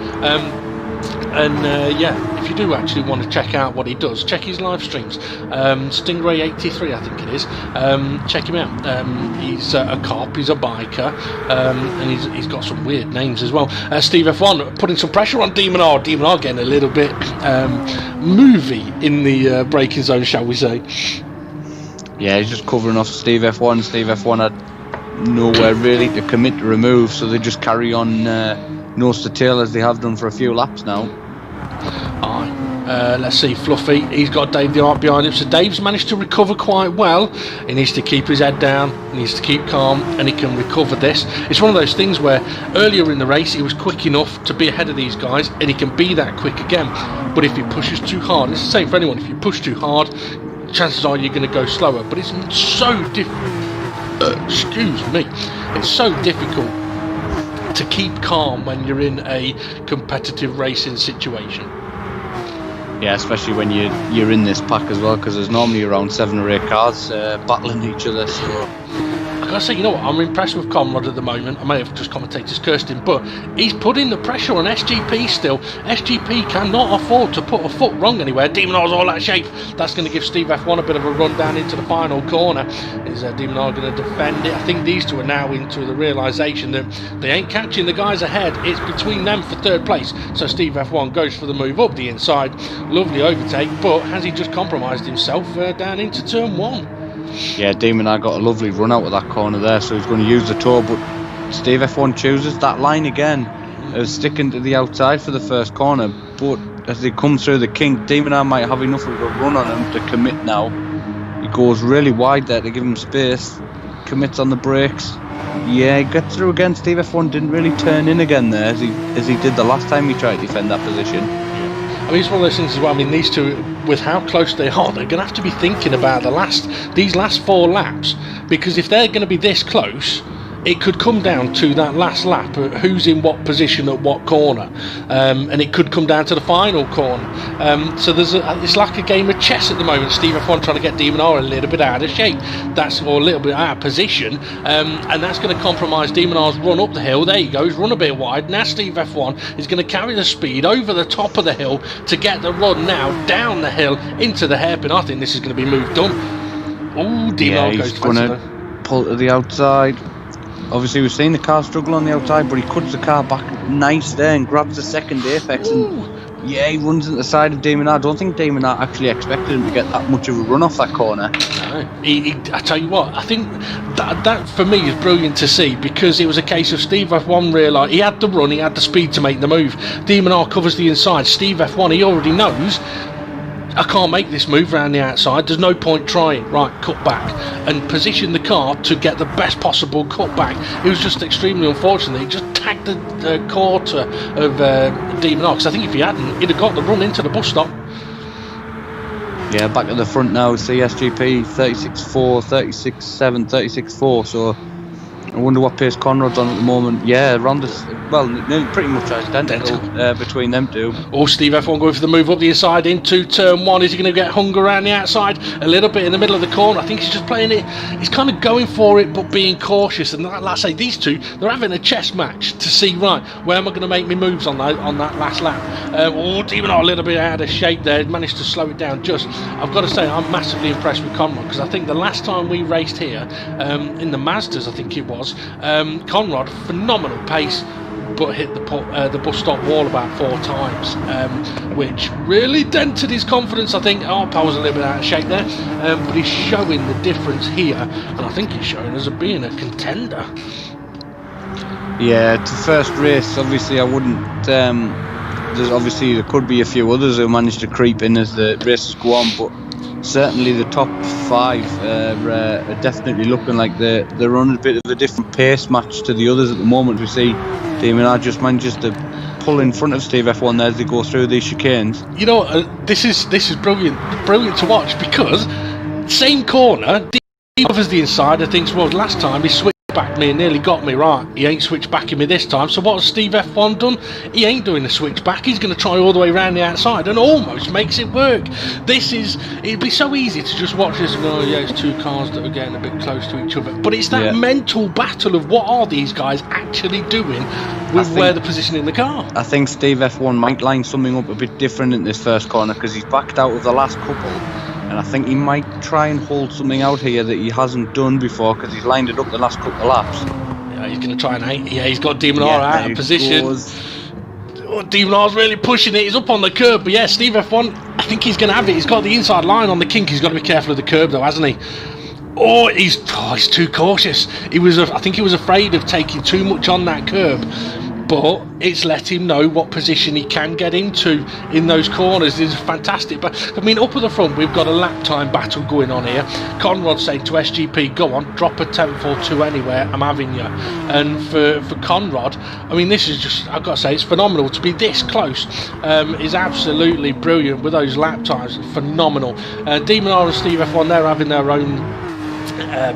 Yeah, if you do actually want to check out what he does, check his live streams. Stingray83, I think it is. Check him out. He's a cop, he's a biker, and he's got some weird names as well. Steve F1 putting some pressure on Demon R. Demon R getting a little bit movie in the braking zone, shall we say. Yeah, he's just covering off Steve F1. Steve F1 had nowhere really to commit to remove, so they just carry on nose to tail as they have done for a few laps now. Let's see, Fluffy, he's got Dave the Art behind him, so Dave's managed to recover quite well. He needs to keep his head down, he needs to keep calm, and he can recover this. It's one of those things where earlier in the race he was quick enough to be ahead of these guys, and he can be that quick again. But if he pushes too hard, it's the same for anyone, if you push too hard, chances are you're going to go slower. But it's so difficult, excuse me, it's so difficult to keep calm when you're in a competitive racing situation. Yeah, especially when you're in this pack as well, because there's normally around 7 or 8 cars battling each other. So I gotta say, you know what, I'm impressed with Conrad at the moment. I may have just commentators cursed him, but he's putting the pressure on SGP still. SGP cannot afford to put a foot wrong anywhere. Demon R's all out of shape. That's going to give Steve F1 a bit of a run down into the final corner. Is Demon R going to defend it? I think these two are now into the realisation that they ain't catching the guys ahead. It's between them for third place. So Steve F1 goes for the move up the inside. Lovely overtake, but has he just compromised himself down into turn 1? Yeah, Demon I got a lovely run out of that corner there, so he's going to use the toe, but Steve F1 chooses that line again, sticking to the outside for the first corner, but as they come through the kink, Demon I might have enough of a run on him to commit now. He goes really wide there to give him space, commits on the brakes. Yeah, he gets through again. Steve F1 didn't really turn in again there as he did the last time he tried to defend that position. I mean, it's one of those things as well. I mean, these two, with how close they are, they're going to have to be thinking about these last 4 laps, because if they're going to be this close, it could come down to that last lap, who's in what position at what corner, and it could come down to the final corner. So it's like a game of chess at the moment. Steve F1 trying to get Demon R a little bit out of shape, or a little bit out of position, and that's going to compromise Demon R's run up the hill. There he goes, run a bit wide. Now Steve F1 is going to carry the speed over the top of the hill to get the run now down the hill into the hairpin. I think this is going to be moved done. Oh, Demon R goes going to pull to the outside. Obviously, we've seen the car struggle on the outside, but he cuts the car back nice there and grabs the second apex. And yeah, he runs into the side of Demon R. I don't think Demon R actually expected him to get that much of a run off that corner. No. I tell you what, I think that for me is brilliant to see, because it was a case of Steve F1 realised he had the run, he had the speed to make the move. Demon R covers the inside. Steve F1, he already knows, I can't make this move around the outside, there's no point trying. Right, cut back and position the car to get the best possible cut back. It was just extremely unfortunate. He just tagged the quarter of Demon R, because I think if he hadn't, he'd have got the run into the bus stop. Yeah, back at the front now, CSGP 36.4, 36.7, 36.4, so I wonder what pace Conrad's on at the moment. Yeah, around this, well, pretty much identical between them two. Oh, Steve F1 going for the move up the inside into turn one. Is he going to get hung around the outside a little bit in the middle of the corner? I think he's just playing it. He's kind of going for it, but being cautious. And like I say, these two, they're having a chess match to see, right, where am I going to make my moves on that last lap? Demon a little bit out of shape there. Managed to slow it down just. I've got to say, I'm massively impressed with Conrad, because I think the last time we raced here, in the Mazdas, I think it was, Conrad, phenomenal pace, but hit the bus stop wall about 4 times, which really dented his confidence. I think Arpa was a little bit out of shape there, but he's showing the difference here, and I think he's showing as being a contender. Yeah, it's the first race. Obviously, I wouldn't. There could be a few others who managed to creep in as the races go on, but certainly the top 5 are definitely looking like they're on a bit of a different pace match to the others at the moment. We see Damon just manages to pull in front of Steve F1 there as they go through these chicanes. You know, this is brilliant to watch, because same corner, he covers the inside and thinks, well, last time he switched back me and nearly got me, right, he ain't switched back in me this time. So what has Steve F1 done? He ain't doing the switch back. He's going to try all the way around the outside and almost makes it work. It'd be so easy to just watch this and go, oh yeah, it's 2 cars that are getting a bit close to each other, but it's that mental battle of what are these guys actually doing with where they're positioning the car. I think Steve F1 might line something up a bit different in this first corner, because he's backed out of the last couple. And I think he might try and hold something out here that he hasn't done before, because he's lined it up the last couple of laps. Yeah, he's going to try and he's got Demon R out of position. Demon R's really pushing it. He's up on the curb, but yeah, Steve F1, I think he's going to have it. He's got the inside line on the kink. He's got to be careful of the curb though, hasn't he? He's too cautious. I think he was afraid of taking too much on that curb. But it's let him know what position he can get into in those corners. It's fantastic. But I mean, up at the front, we've got a lap time battle going on here. Conrad saying to SGP, go on, drop a 10th or 2 anywhere, I'm having you. And for Conrad, I mean, this is just, I've got to say, it's phenomenal to be this close. Is absolutely brilliant with those lap times. Phenomenal. Demon R and Steve F1, they're having their own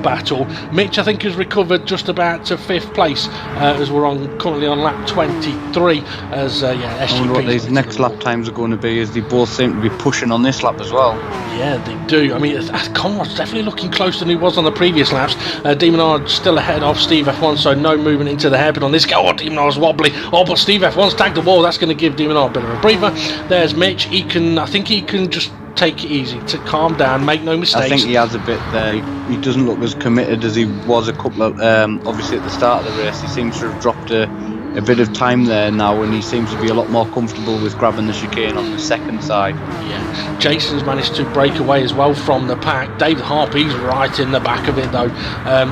battle. Mitch, I think, has recovered just about to 5th place, as we're currently on lap 23. As SGP. I wonder what these next lap times are going to be, as they both seem to be pushing on this lap as well. Yeah, they do. I mean, Conrad's definitely looking closer than he was on the previous laps. Demon R still ahead of Steve F1, so no movement into the hairpin on this guy. Demon R's wobbly. But Steve F1's tagged the wall. That's going to give Demon R a bit of a breather. There's Mitch. I think he can just take it easy, to calm down, make no mistakes. I think he has a bit there. He doesn't look as committed as he was a couple of obviously at the start of the race. He seems to have dropped a bit of time there now, and he seems to be a lot more comfortable with grabbing the chicane on the second side. Yeah, Jason's managed to break away as well from the pack. David Harpy's right in the back of it though.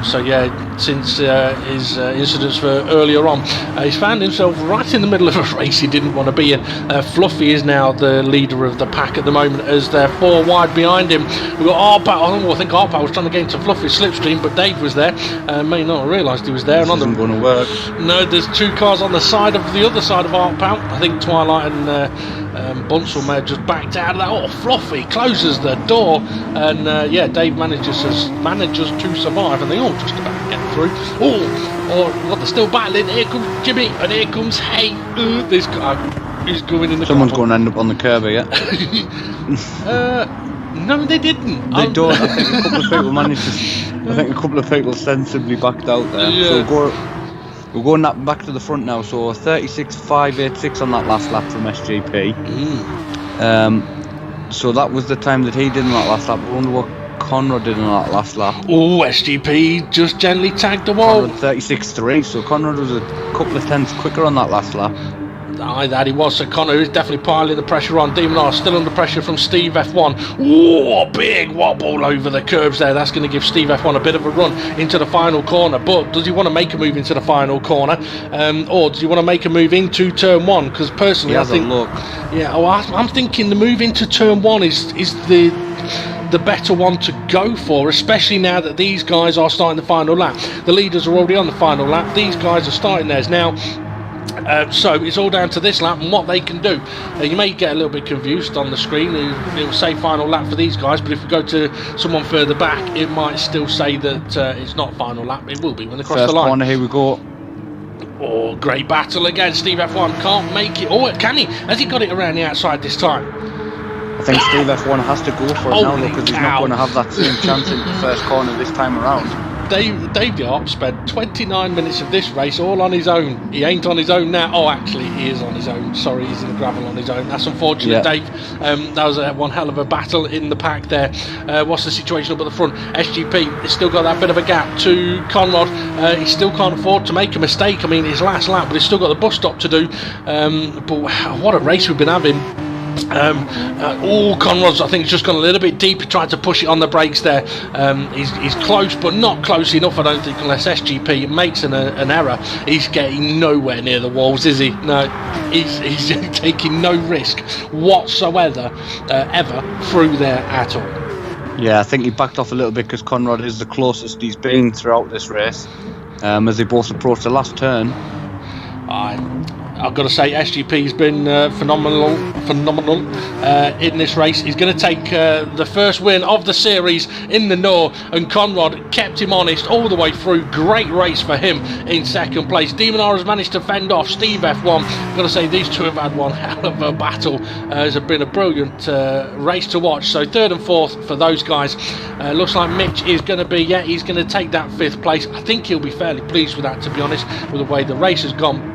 So yeah, since his incidents for earlier on, he's found himself right in the middle of a race he didn't want to be in. Fluffy is now the leader of the pack at the moment, as they're 4 wide behind him. We've got Arpa. I think Arpa was trying to get into Fluffy's slipstream, but Dave was there. May not have realised he was there. This isn't going to work. No, there's 2 cars on the other side of Arpa. I think Twilight and Bunsell may have just backed out of that. Fluffy closes the door, and Dave manages to survive, and they all just about get through. They're still battling. Here comes Jimmy, and here comes this guy is going in the Someone's going to end up on the curb here. No, they didn't. They don't. I think a couple of people managed to. I think a couple of people sensibly backed out there. Yeah. So we're going back to the front now. So 36.586 on that last lap from SGP. So that was the time that he did on that last lap. I wonder what Conrad did on that last lap. SGP just gently tagged the wall. 36.3. So Conrad was a couple of tenths quicker on that last lap. Aye, that he was. So Connor is definitely piling the pressure on. Demon R still under pressure from Steve F1. A big wobble over the curbs there. That's going to give Steve F1 a bit of a run into the final corner. But does he want to make a move into the final corner, or does he want to make a move into turn 1? Because personally, I think, I'm thinking the move into turn 1 is the better one to go for, especially now that these guys are starting the final lap. The leaders are already on the final lap. These guys are starting theirs now. So it's all down to this lap and what they can do. You may get a little bit confused on the screen. It will say final lap for these guys, but if we go to someone further back, it might still say that it's not final lap. It will be when they cross the line. First corner, here we go. Oh, great battle again. Steve F1 can't make it. Oh, can he? Has he got it around the outside this time? I think Steve F1 has to go for it now, because he's not going to have that same chance in the first corner this time around. Dave the Hop spent 29 minutes of this race all on his own. He ain't on his own now. Oh, actually, he is on his own. Sorry, he's in the gravel on his own. That's unfortunate, Dave. That was one hell of a battle in the pack there. What's the situation up at the front? SGP has still got that bit of a gap to Conrad. He still can't afford to make a mistake. I mean, his last lap, but he's still got the bus stop to do. But what a race we've been having. Conrad's, I think, has just gone a little bit deep. He tried to push it on the brakes there. He's close, but not close enough, I don't think, unless SGP makes an error. He's getting nowhere near the walls, is he? No, he's taking no risk whatsoever ever through there at all. Yeah, I think he backed off a little bit because Conrad is the closest he's been throughout this race, as they both approach the last turn. I've got to say, SGP's been phenomenal in this race. He's going to take the first win of the series in the Noor, and Conrad kept him honest all the way through. Great race for him in second place. Demonar has managed to fend off Steve F1. I've got to say, these two have had one hell of a battle. It's been a brilliant race to watch. So third and fourth for those guys. Looks like Mitch is going to be, he's going to take that fifth place. I think he'll be fairly pleased with that, to be honest, with the way the race has gone.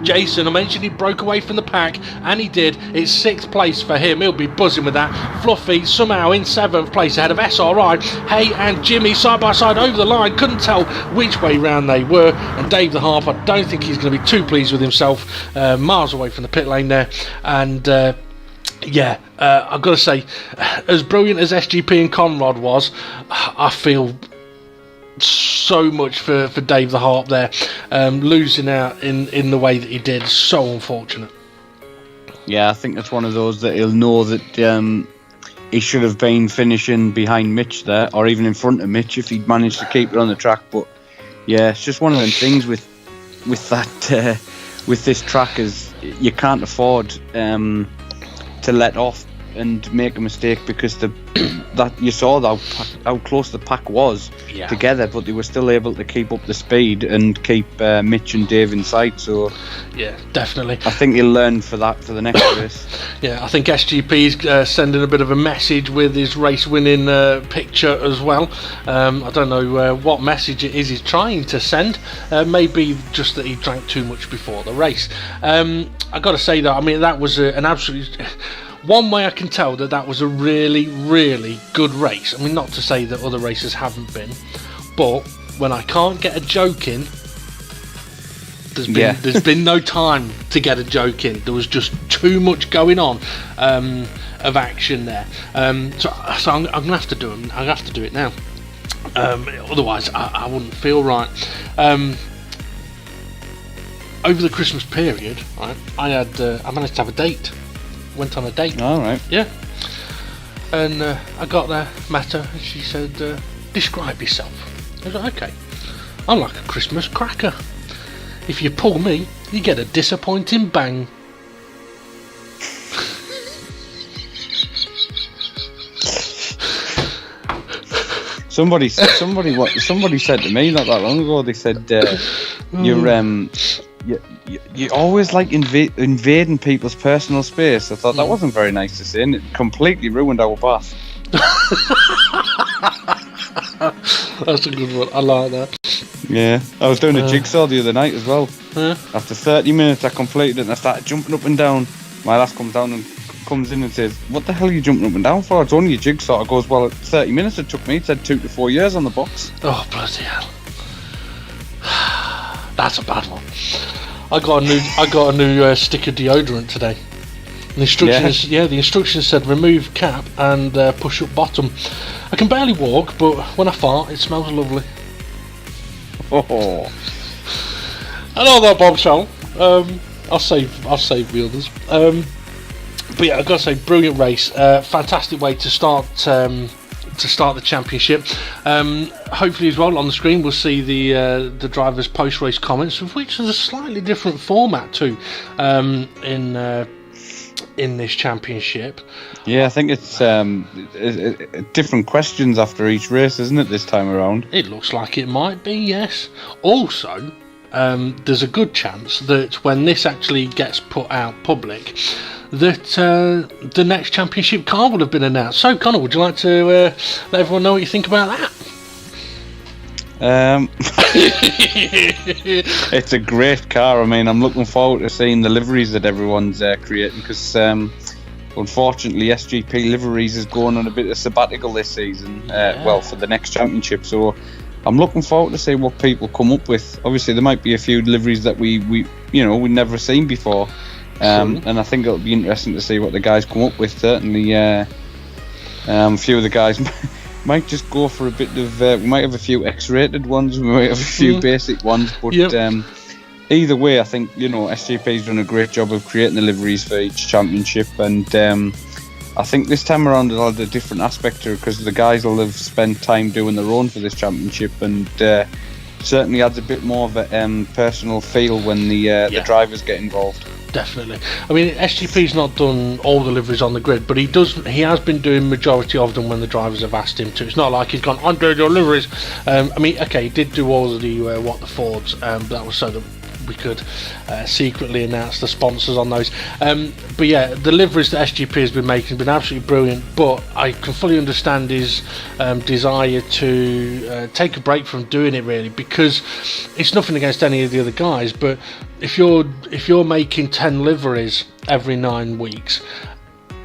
Jason, I mentioned he broke away from the pack, and he did. It's sixth place for him. He'll be buzzing with that. Fluffy somehow in seventh place ahead of SRI. Hay and Jimmy side by side over the line. Couldn't tell which way round they were. And Dave the Harp, I don't think he's going to be too pleased with himself. Miles away from the pit lane there. And I've got to say, as brilliant as SGP and Conrad was, I feel so much for Dave the Harp there, losing out in the way that he did. So unfortunate. Yeah, I think that's one of those that he'll know that he should have been finishing behind Mitch there, or even in front of Mitch if he'd managed to keep it on the track. But yeah, it's just one of them things with that with this track, is you can't afford to let off and make a mistake, because that you saw how close the pack was together, but they were still able to keep up the speed and keep Mitch and Dave in sight. So yeah, definitely. I think he'll learn for that for the next race. Yeah, I think SGP's sending a bit of a message with his race-winning picture as well. I don't know what message it is he's trying to send. Maybe just that he drank too much before the race. I've got to say that, I mean, that was an absolute... One way I can tell that was a really, really good race. I mean, not to say that other races haven't been, but when I can't get a joke in, there's been no time to get a joke in. There was just too much going on of action there. So I'm gonna have to do it. I have to do it now. Otherwise, I wouldn't feel right. Over the Christmas period, right, I managed to have a date. Went on a date. All right. Yeah. And I got there, met her, and she said, describe yourself. I was like, okay. I'm like a Christmas cracker. If you pull me, you get a disappointing bang. Somebody said to me not that long ago. They said you're always like invading people's personal space. I thought that wasn't very nice to say, and it completely ruined our bath. That's a good one. I like that. Yeah, I was doing a jigsaw the other night as well. After 30 minutes, I completed it and I started jumping up and down. My lass comes down and comes in and says, "What the hell are you jumping up and down for? It's only a jigsaw." I goes, "Well, 30 minutes it took me. It said 2 to 4 years on the box." Oh, bloody hell. That's a bad one. I got a new stick of deodorant today. The instructions said remove cap and push up bottom. I can barely walk, but when I fart, it smells lovely. Oh. And on that bombshell, I'll save the others. But yeah, I've got to say, brilliant race. Fantastic way to start to start the championship. Hopefully as well on the screen we'll see the drivers' post-race comments, of which is a slightly different format too in this championship. Yeah, I think it's different questions after each race, isn't it, this time around? It looks like it might be, yes. Also, there's a good chance that when this actually gets put out public, that the next championship car will have been announced. So, Connor, would you like to let everyone know what you think about that? It's a great car. I mean, I'm looking forward to seeing the liveries that everyone's creating, because unfortunately SGP Liveries is going on a bit of sabbatical this season, well, for the next championship, so I'm looking forward to see what people come up with. Obviously there might be a few liveries that we've never seen before, and I think it'll be interesting to see what the guys come up with. Certainly a few of the guys might just go for a bit of we might have a few X-rated ones, we might have a few basic ones, but either way, I think SGP's done a great job of creating the liveries for each championship, and I think this time around it'll have a different aspect to it, because the guys will have spent time doing their own for this championship, and certainly adds a bit more of a personal feel when the drivers get involved. Definitely. I mean, SGP's not done all the liveries on the grid, but he has been doing majority of them when the drivers have asked him to. It's not like he's gone, I'm doing your liveries. I mean, okay, he did do all of the the Fords, but that was so that we could secretly announce the sponsors on those. But yeah, the liveries that SGP has been making have been absolutely brilliant, but I can fully understand his desire to take a break from doing it, really, because it's nothing against any of the other guys, but if you're making 10 liveries every 9 weeks,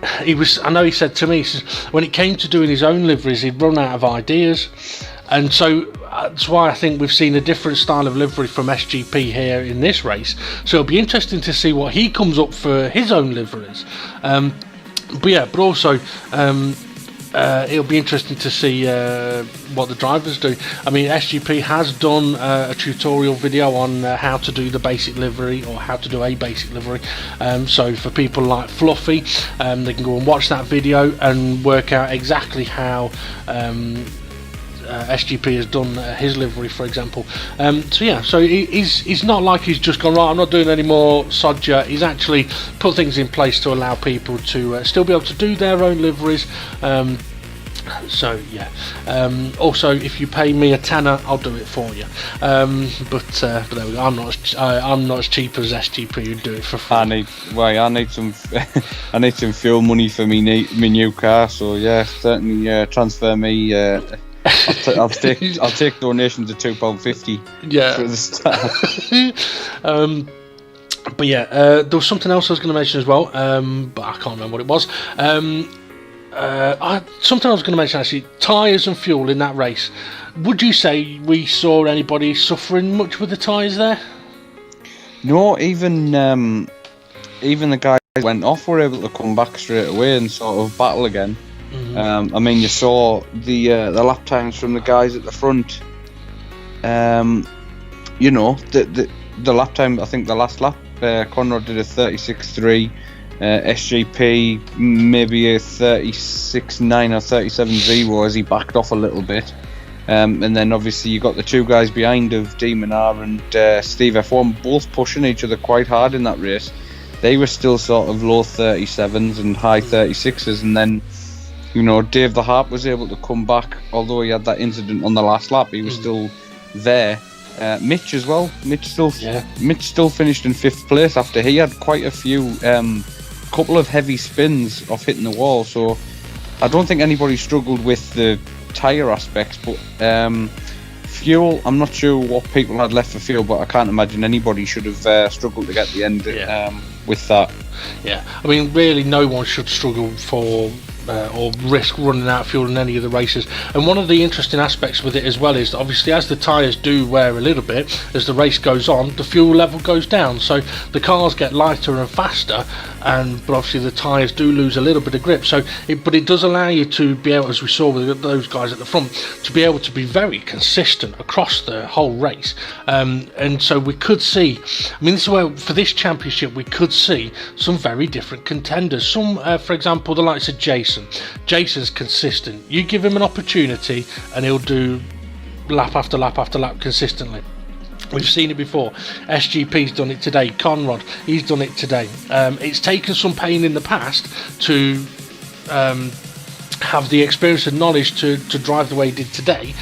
I know he said to me, when it came to doing his own liveries, he'd run out of ideas. And so that's why I think we've seen a different style of livery from SGP here in this race. So it'll be interesting to see what he comes up for his own liveries. But also it'll be interesting to see what the drivers do. I mean, SGP has done a tutorial video on how to do the basic livery, or how to do a basic livery. So for people like Fluffy, they can go and watch that video and work out exactly how SGP has done his livery, for example. So he's not like he's just gone, right, I'm not doing any more Sodja. He's actually put things in place to allow people to still be able to do their own liveries. Also, if you pay me a tenner, I'll do it for you. But there we go. I'm not as cheap as SGP who do it for free. I need some I need some fuel money for me new car. So yeah, certainly transfer me. I'll take donations of £2.50. Yeah. For the start. But yeah, there was something else I was going to mention as well, but I can't remember what it was. Something I was going to mention actually, tyres and fuel in that race. Would you say we saw anybody suffering much with the tyres there? No, even the guys who went off were able to come back straight away and sort of battle again. I mean, you saw the lap times from the guys at the front. The lap time, I think the last lap, Conrad did a 36.3, SGP maybe a 36.9 or 37.0 as he backed off a little bit. And then obviously you got the two guys behind of Demon R and Steve F1 both pushing each other quite hard in that race. They were still sort of low 37s and high 36s, and then Dave the Harp was able to come back, although he had that incident on the last lap. He was still there. Mitch as well. Mitch still finished in 5th place after he had quite a few, couple of heavy spins off hitting the wall. So I don't think anybody struggled with the tyre aspects, but fuel, I'm not sure what people had left for fuel, but I can't imagine anybody should have struggled to get the end with that. Yeah, I mean, really, no one should struggle for or risk running out of fuel in any of the races. And one of the interesting aspects with it as well is that obviously as the tyres do wear a little bit, as the race goes on, the fuel level goes down, so the cars get lighter and faster, but obviously the tyres do lose a little bit of grip. But it does allow you to be able, as we saw with those guys at the front, to be able to be very consistent across the whole race. And so we could see, I mean, this is where for this championship we could see some very different contenders. Some, for example, the likes of Jason, Jason. Jason's consistent. You give him an opportunity and he'll do lap after lap after lap consistently. We've seen it before. SGP's done it today. Conrad, he's done it today. It's taken some pain in the past to have the experience and knowledge to drive the way he did today.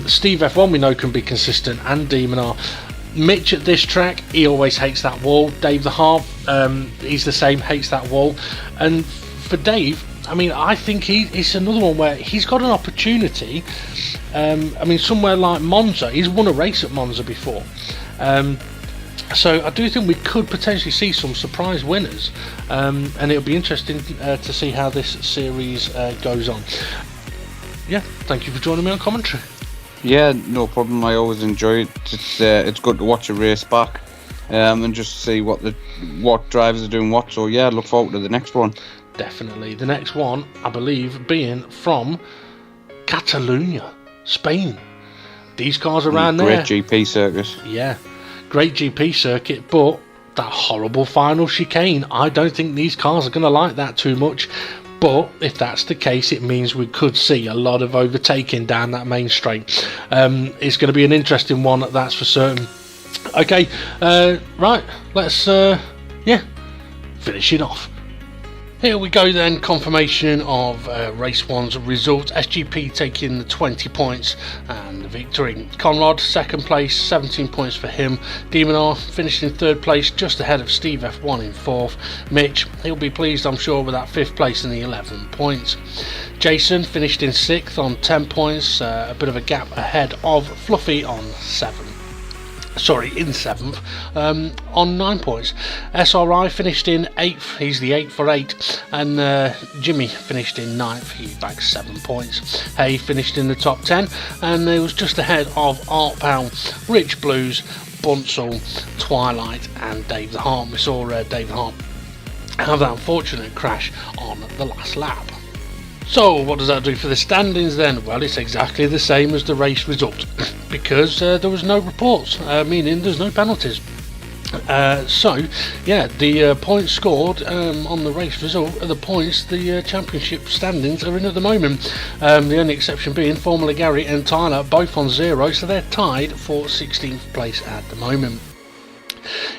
Steve F1 we know can be consistent, and Demon R. Mitch at this track, he always hates that wall. Dave the Harp, he's the same, hates that wall. And for Dave, I mean, I think it's another one where he's got an opportunity. I mean, somewhere like Monza, he's won a race at Monza before. So I do think we could potentially see some surprise winners, and it'll be interesting to see how this series goes on. Yeah, thank you for joining me on commentary. Yeah, no problem. I always enjoy it. It's good to watch a race back, and just see what drivers are doing what. So yeah, look forward to the next one. Definitely. The next one, I believe, being from Catalonia, Spain. These cars around there. Great GP circuit. Yeah, great GP circuit, but that horrible final chicane. I don't think these cars are going to like that too much. But if that's the case, it means we could see a lot of overtaking down that main straight. It's going to be an interesting one, that's for certain. Okay, right, let's finish it off. Here we go then, confirmation of race 1's result. SGP taking the 20 points and the victory. Conrad, second place, 17 points for him. Demon R finished in third place, just ahead of Steve F1 in fourth. Mitch, he'll be pleased I'm sure with that fifth place and the 11 points. Jason finished in sixth on 10 points, a bit of a gap ahead of Fluffy on 7th, on 9 points. SRI finished in 8th, he's the 8 for 8, and Jimmy finished in 9th, he bagged 7 points. Hay finished in the top 10, and it was just ahead of Art Pound, Rich Blues, Bunsell, Twilight, and Dave the Harp. We saw Dave the Harp have that unfortunate crash on the last lap. So what does that do for the standings then? Well, it's exactly the same as the race result because there was no reports, meaning there's no penalties. So yeah, the points scored on the race result are the points the championship standings are in at the moment. The only exception being Formula Gary and Tyler, both on 0, so they're tied for 16th place at the moment.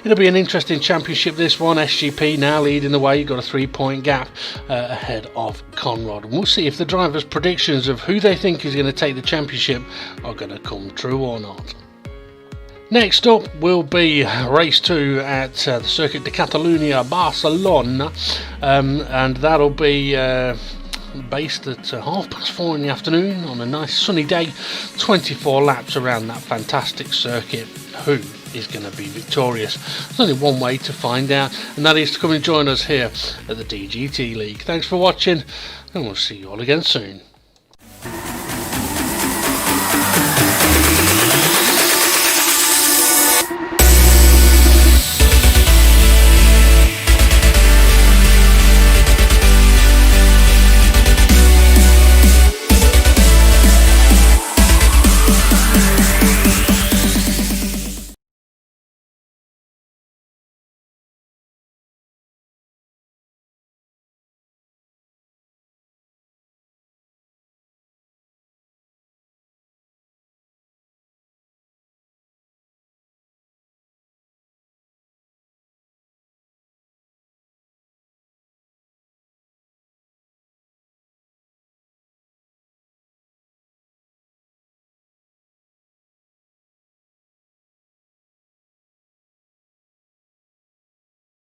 It'll be an interesting championship, this one. SGP now leading the way, got a 3-point gap ahead of Conrad. And we'll see if the drivers' predictions of who they think is going to take the championship are going to come true or not. Next up will be race 2 at the Circuit de Catalunya, Barcelona, and that'll be based at 4:30 in the afternoon on a nice sunny day. 24 laps around that fantastic circuit. Who is going to be victorious? There's only one way to find out, and that is to come and join us here at the DGT League. Thanks for watching, and we'll see you all again soon.